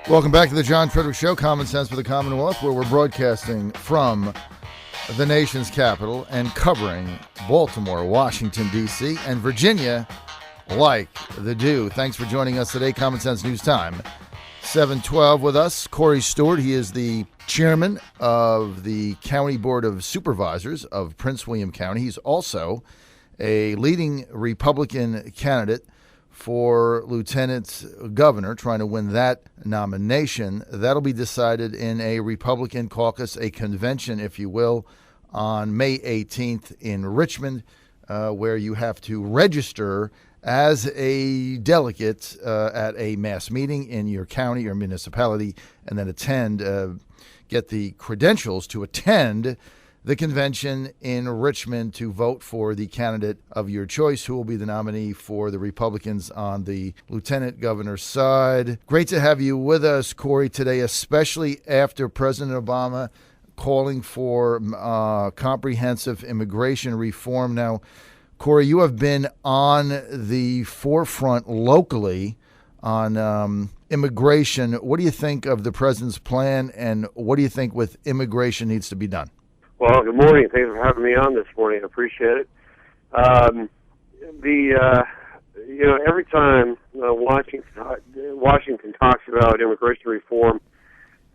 Welcome back to the John Frederick Show, Common Sense for the Commonwealth, where we're broadcasting from the nation's capital and covering Baltimore, Washington, D.C., and Virginia like the dew. Thanks for joining us today. Common Sense News Time, 7:12 with us. Corey Stewart, he is the chairman of the County Board of Supervisors of Prince William County. He's also a leading Republican candidate for lieutenant governor, trying to win that nomination. That'll be decided in a Republican caucus, a convention, if you will, on May 18th in Richmond, where you have to register as a delegate at a mass meeting in your county or municipality, and then get the credentials to attend the convention in Richmond to vote for the candidate of your choice, who will be the nominee for the Republicans on the lieutenant governor's side. Great to have you with us, Corey, today, especially after President Obama calling for comprehensive immigration reform. Now, Corey, you have been on the forefront locally on immigration. What do you think of the president's plan, and what do you think with immigration needs to be done? Well, good morning. Thanks for having me on this morning. I appreciate it. Every time Washington talks about immigration reform,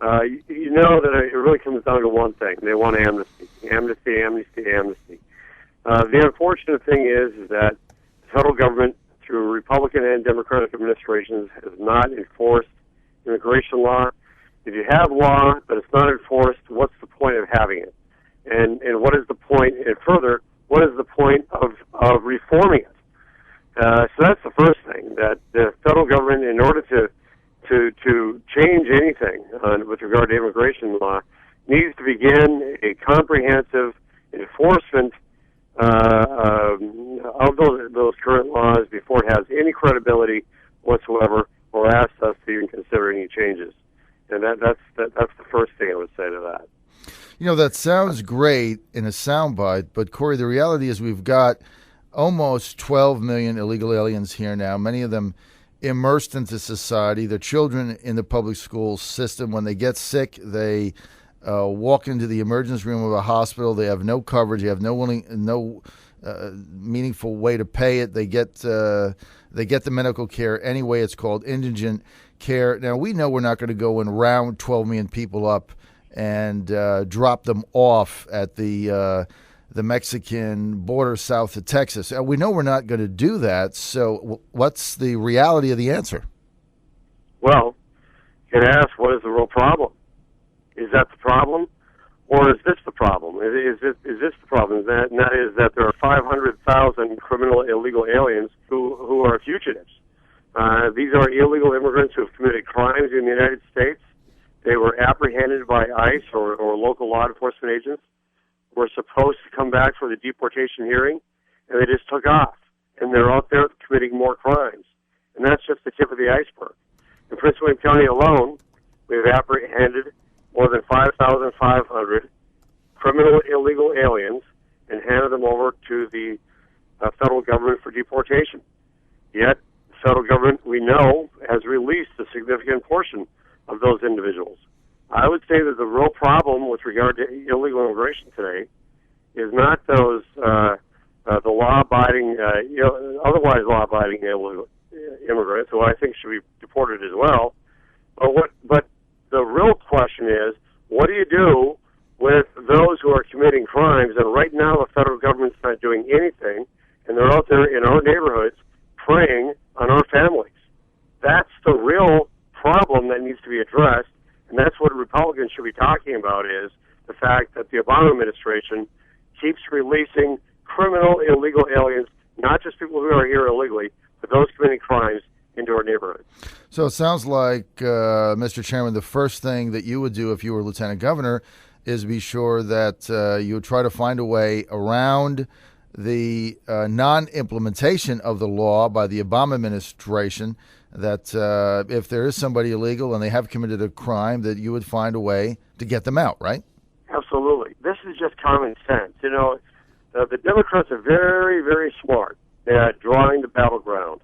you know that it really comes down to one thing. They want amnesty. Amnesty, amnesty, amnesty. The unfortunate thing is that the federal government, through Republican and Democratic administrations, has not enforced immigration law. If you have law but it's not enforced, what's the point of having it? And what is the point? And further, what is the point of reforming it? So that's the first thing, that the federal government, in order to change anything with regard to immigration law, needs to begin a comprehensive enforcement of those current laws before it has any credibility whatsoever, or asks us to even consider any changes. And that's the first thing I would say to that. You know, that sounds great in a soundbite, but Corey, the reality is we've got almost 12 million illegal aliens here now, many of them immersed into society. They're children in the public school system. When they get sick, they walk into the emergency room of a hospital. They have no coverage. They have no meaningful way to pay it. They get the medical care anyway. It's called indigent care. Now, we know we're not going to go and round 12 million people up and drop them off at the Mexican border south of Texas. We know we're not going to do that, so what's the reality of the answer? Well, you can ask, what is the real problem? Is that the problem, or is this the problem? Is this the problem? And that is that there are 500,000 criminal illegal aliens who are fugitives. These are illegal immigrants who have committed crimes in the United States. They were apprehended by ICE or local law enforcement agents, were supposed to come back for the deportation hearing, and they just took off. And they're out there committing more crimes. And that's just the tip of the iceberg. In Prince William County alone, we've apprehended more than 5,500 criminal illegal aliens and handed them over to the federal government for deportation. Yet, the federal government, we know, has released a significant portion of those individuals. I would say that the real problem with regard to illegal immigration today is not those the law-abiding, otherwise law-abiding illegal immigrants, who I think should be deported as well. But the real question is, what do you do with those who are committing crimes? And right now, the federal government's not doing anything, and they're out there in our neighborhoods preying on our families. That's the real problem that needs to be addressed, and that's what Republicans should be talking about, is the fact that the Obama administration keeps releasing criminal illegal aliens, not just people who are here illegally, but those committing crimes, into our neighborhoods. So it sounds like, Mr. Chairman, the first thing that you would do if you were lieutenant governor is be sure that you would try to find a way around the non-implementation of the law by the Obama administration, that if there is somebody illegal and they have committed a crime, that you would find a way to get them out, right? Absolutely. This is just common sense. You know, the Democrats are very, very smart at drawing the battleground.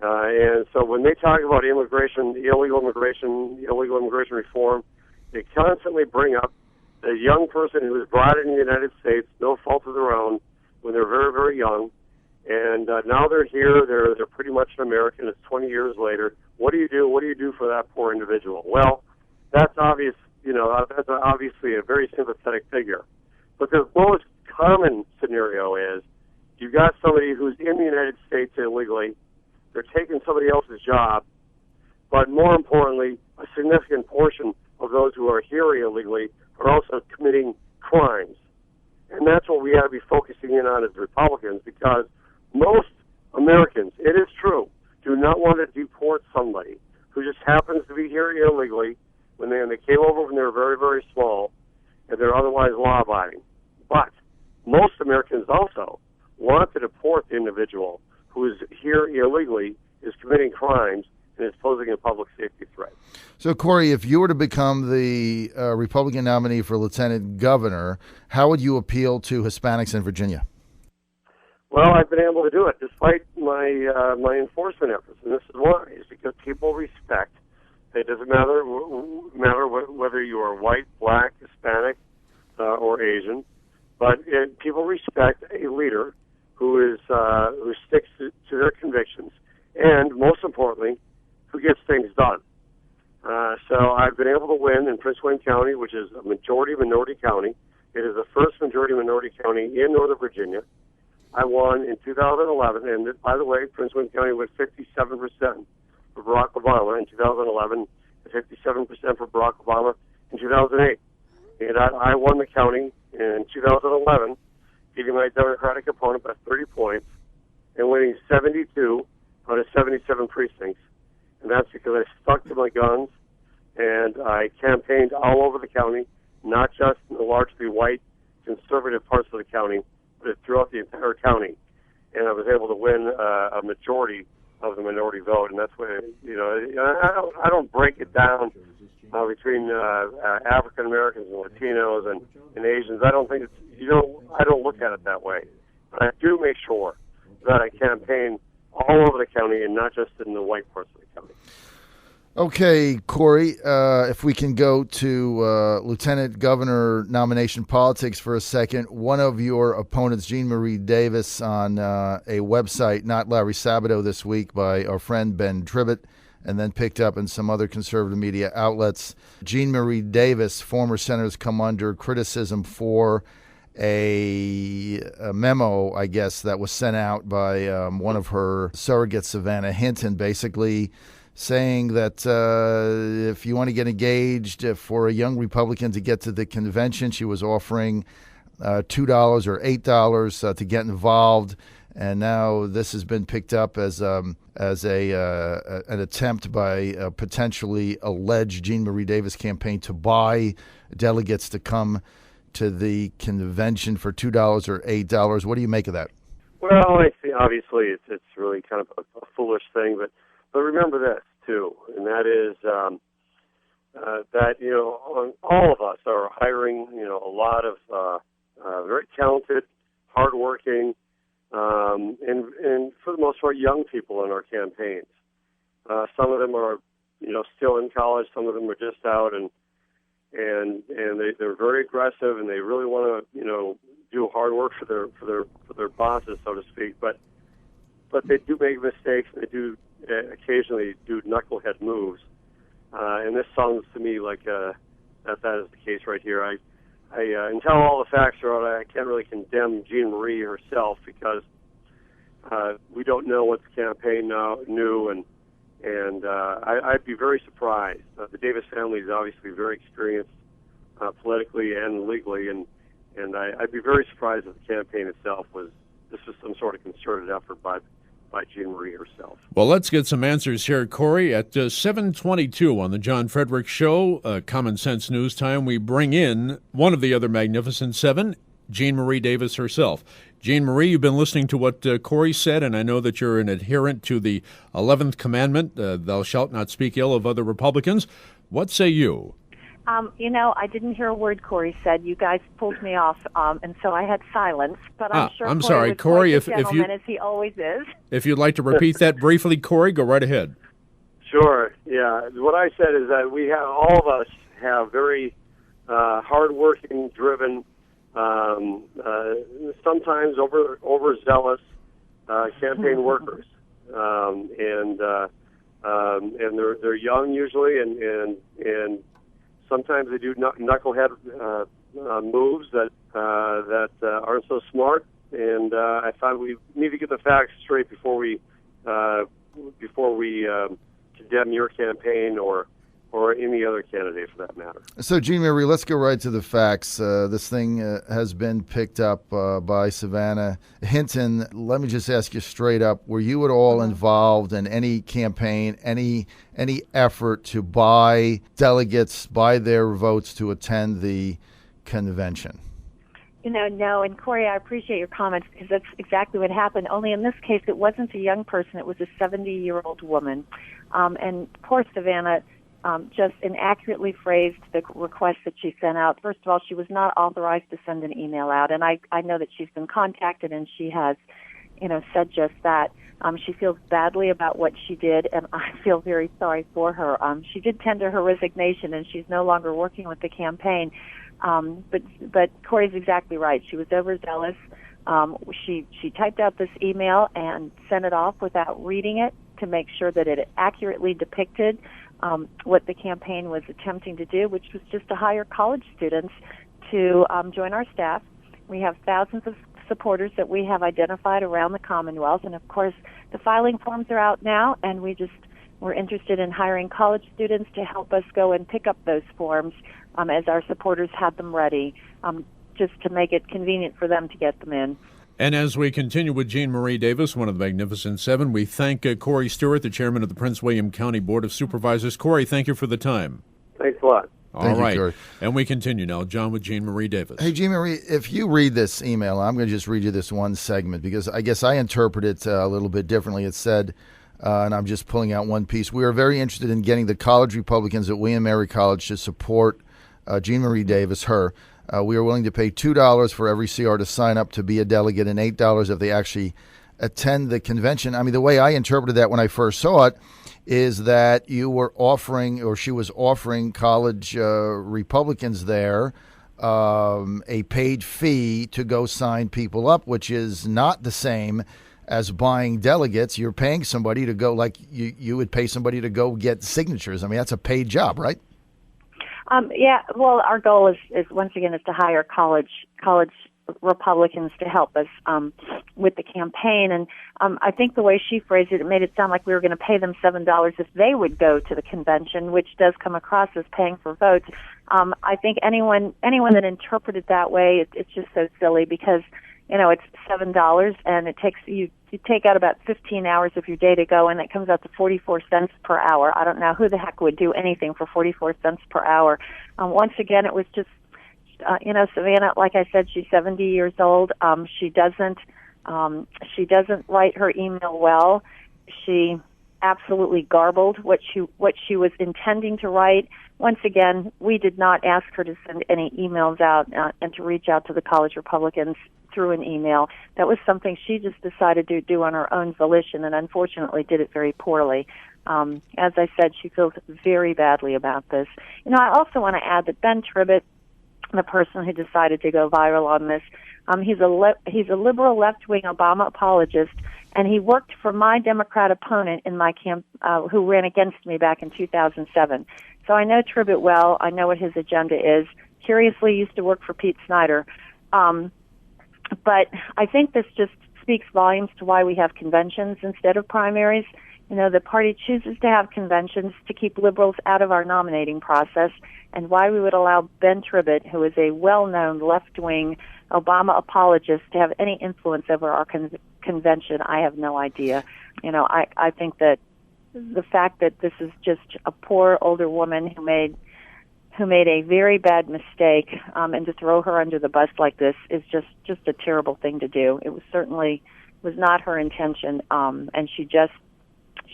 And so when they talk about immigration, illegal immigration reform, they constantly bring up the young person who was brought in the United States, no fault of their own, when they're very, very young. And now they're here. They're pretty much an American. It's 20 years later. What do you do? What do you do for that poor individual? Well, that's obvious. That's obviously a very sympathetic figure. But the most common scenario is you've got somebody who's in the United States illegally. They're taking somebody else's job. But more importantly, a significant portion of those who are here illegally are also committing crimes. And that's what we have to be focusing in on as Republicans, because most Americans, it is true, do not want to deport somebody who just happens to be here illegally when they came over when they were very, very small and they're otherwise law-abiding. But most Americans also want to deport the individual who is here illegally, is committing crimes, and is posing a public safety threat. So, Corey, if you were to become the Republican nominee for lieutenant governor, how would you appeal to Hispanics in Virginia? Well, I've been able to do it despite my enforcement efforts, and this is why. It's because people respect. It doesn't matter whether you are white, black, Hispanic, or Asian, but people respect a leader who sticks to their convictions, and most importantly, who gets things done. So I've been able to win in Prince William County, which is a majority-minority county. It is the first majority-minority county in Northern Virginia. I won in 2011, and by the way, Prince William County was 57% for Barack Obama in 2011, and 57% for Barack Obama in 2008. And I won the county in 2011, beating my Democratic opponent by 30 points, and winning 72 out of 77 precincts. And that's because I stuck to my guns, and I campaigned all over the county, not just in the largely white, conservative parts of the county, but throughout the entire county. And I was able to win a majority of the minority vote, and that's what, I don't break it down between African Americans and Latinos and Asians. I don't think I don't look at it that way. But I do make sure that I campaign all over the county and not just in the white parts of the county. Okay, Corey, if we can go to Lieutenant Governor nomination politics for a second. One of your opponents, Jeannemarie Davis, on a website, Not Larry Sabato, this week by our friend Ben Tribbett, and then picked up in some other conservative media outlets. Jeannemarie Davis, former senator, has come under criticism for a memo, I guess, that was sent out by one of her surrogates, Savannah Hinton, basically saying that if you want to get engaged for a young Republican to get to the convention, she was offering $2 or $8 to get involved. And now this has been picked up as an attempt by a potentially alleged Jeannemarie Davis campaign to buy delegates to come to the convention for $2 or $8. What do you make of that? Well, I see. Obviously, it's really kind of a foolish thing, but remember this too, and that is that all of us are hiring a lot of very talented, hardworking, and for the most part, young people in our campaigns. Some of them are still in college. Some of them are just out, and they're very aggressive, and they really want to do hard work for their bosses, so to speak. But they do make mistakes, and they do occasionally do knucklehead moves. And this sounds to me like that is the case right here. I until all the facts are out, I can't really condemn Jeannemarie herself because we don't know what the campaign knew, and I'd be very surprised. The Davis family is obviously very experienced politically and legally, and I'd be very surprised if the campaign itself was some sort of concerted effort by Jeannemarie herself. Well, let's get some answers here, Corey. At 7:22 on the John Frederick Show, Common Sense News Time, we bring in one of the other Magnificent Seven, Jeannemarie Davis herself. Jeannemarie, you've been listening to what Corey said, and I know that you're an adherent to the 11th commandment, thou shalt not speak ill of other Republicans. What say you? I didn't hear a word Corey said. You guys pulled me off, and so I had silence. But I'm sure I'm Corey sorry, was Corey. quite a gentleman, as he always is. If you'd like to repeat that briefly, Corey, go right ahead. Sure. Yeah. What I said is that all of us have very hardworking, driven, sometimes overzealous campaign workers, and they're young usually, and sometimes they do knucklehead moves that aren't so smart. And I thought we need to get the facts straight before we condemn your campaign or any other candidate for that matter. So, Jeannemarie, let's go right to the facts. This thing has been picked up by Savannah Hinton. Let me just ask you straight up, were you at all involved in any campaign, any effort to buy delegates, buy their votes to attend the convention? No, and Corey, I appreciate your comments because that's exactly what happened. Only in this case, it wasn't a young person. It was a 70-year-old woman. And poor Savannah just inaccurately phrased the request that she sent out. First of all, she was not authorized to send an email out, and I know that she's been contacted, and she has, said just that. She feels badly about what she did, and I feel very sorry for her. She did tender her resignation, and she's no longer working with the campaign. But Corey's exactly right. She was overzealous. She typed out this email and sent it off without reading it to make sure that it accurately depicted what the campaign was attempting to do, which was just to hire college students to join our staff. We have thousands of supporters that we have identified around the Commonwealth, and of course the filing forms are out now, and we're interested in hiring college students to help us go and pick up those forms as our supporters have them ready, just to make it convenient for them to get them in. And as we continue with Jeannemarie Davis, one of the Magnificent Seven, we thank Corey Stewart, the chairman of the Prince William County Board of Supervisors. Corey, thank you for the time. Thanks a lot. All right. And we continue now. John with Jeannemarie Davis. Hey, Jeannemarie, if you read this email, I'm going to just read you this one segment because I guess I interpret it a little bit differently. It said, and I'm just pulling out one piece, we are very interested in getting the college Republicans at William & Mary College to support Jeannemarie Davis, her. We are willing to pay $2 for every CR to sign up to be a delegate and $8 if they actually attend the convention. I mean, the way I interpreted that when I first saw it is that you were offering, or she was offering college Republicans there a paid fee to go sign people up, which is not the same as buying delegates. You're paying somebody to go, like you would pay somebody to go get signatures. I mean, that's a paid job, right? Yeah, well, our goal is once again to hire college Republicans to help us with the campaign. And I think the way she phrased it, it made it sound like we were going to pay them $7 if they would go to the convention, which does come across as paying for votes. I think anyone that interpreted that way, it's just so silly because, it's $7 and it takes you take out about 15 hours of your day to go, and it comes out to 44 cents per hour. I don't know who the heck would do anything for 44 cents per hour. Once again, it was just, Savannah, like I said, she's 70 years old. She doesn't write her email well. She absolutely garbled what she was intending to write. Once again, we did not ask her to send any emails out and to reach out to the college Republicans through an email. That was something she just decided to do on her own volition, and unfortunately did it very poorly. As I said, she feels very badly about this. I also want to add that Ben Tribbett, the person who decided to go viral on this, he's a liberal left-wing Obama apologist, and he worked for my Democrat opponent in my camp, who ran against me back in 2007. So I know Tribbett well. I know what his agenda is. Curiously, used to work for Pete Snyder. But I think this just speaks volumes to why we have conventions instead of primaries. The party chooses to have conventions to keep liberals out of our nominating process, and why we would allow Ben Tribbett, who is a well-known left-wing Obama apologist, to have any influence over our convention, I have no idea. I think that the fact that this is just a poor older woman who made a very bad mistake, and to throw her under the bus like this is just a terrible thing to do. It was certainly not her intention, and she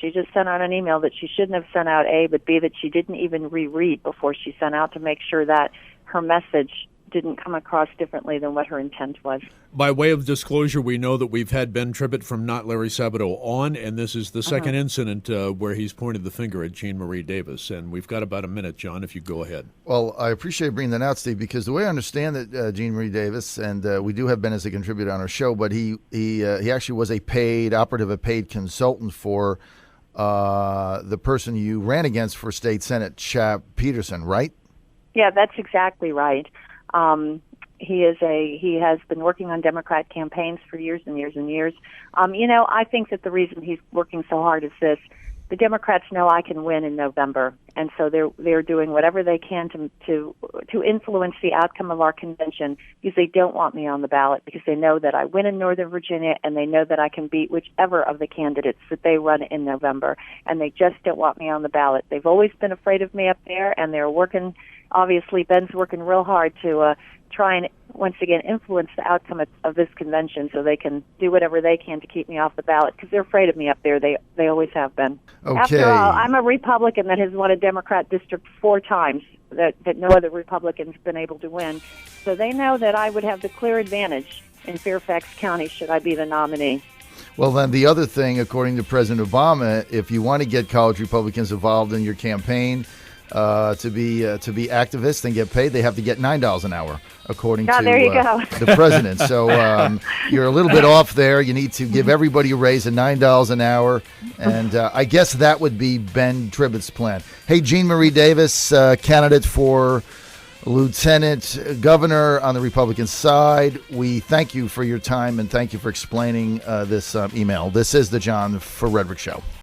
She just sent out an email that she shouldn't have sent out, A, but B, that she didn't even reread before she sent out to make sure that her message didn't come across differently than what her intent was. By way of disclosure, we know that we've had Ben Tribbett from Not Larry Sabato on, and this is the second incident where he's pointed the finger at Jeannemarie Davis. And we've got about a minute, John, if you go ahead. Well, I appreciate bringing that out, Steve, because the way I understand that Jeannemarie Davis, and we do have Ben as a contributor on our show, but he actually was a paid consultant for the person you ran against for state senate, Chap Peterson, right? Yeah, that's exactly right. He has been working on Democrat campaigns for years and years and years. I think that the reason he's working so hard is this: the Democrats know I can win in November, and so they're doing whatever they can to influence the outcome of our convention, because they don't want me on the ballot, because they know that I win in Northern Virginia, and they know that I can beat whichever of the candidates that they run in November, and they just don't want me on the ballot. They've always been afraid of me up there, and they're working. Obviously, Ben's working real hard to try and, once again, influence the outcome of this convention so they can do whatever they can to keep me off the ballot, because they're afraid of me up there. They always have been. Okay. After all, I'm a Republican that has won a Democrat district 4 times that no other Republican's been able to win. So they know that I would have the clear advantage in Fairfax County should I be the nominee. Well, then the other thing, according to President Obama, if you want to get college Republicans involved in your campaign, to be activists and get paid, they have to get $9 an hour, according to there you go. the president. So you're a little bit off there. You need to give everybody a raise of $9 an hour, and I guess that would be Ben Tribbett's plan. Hey, Jeannemarie Davis, candidate for lieutenant governor on the Republican side, we thank you for your time and thank you for explaining this email. This is the John Frederick Show.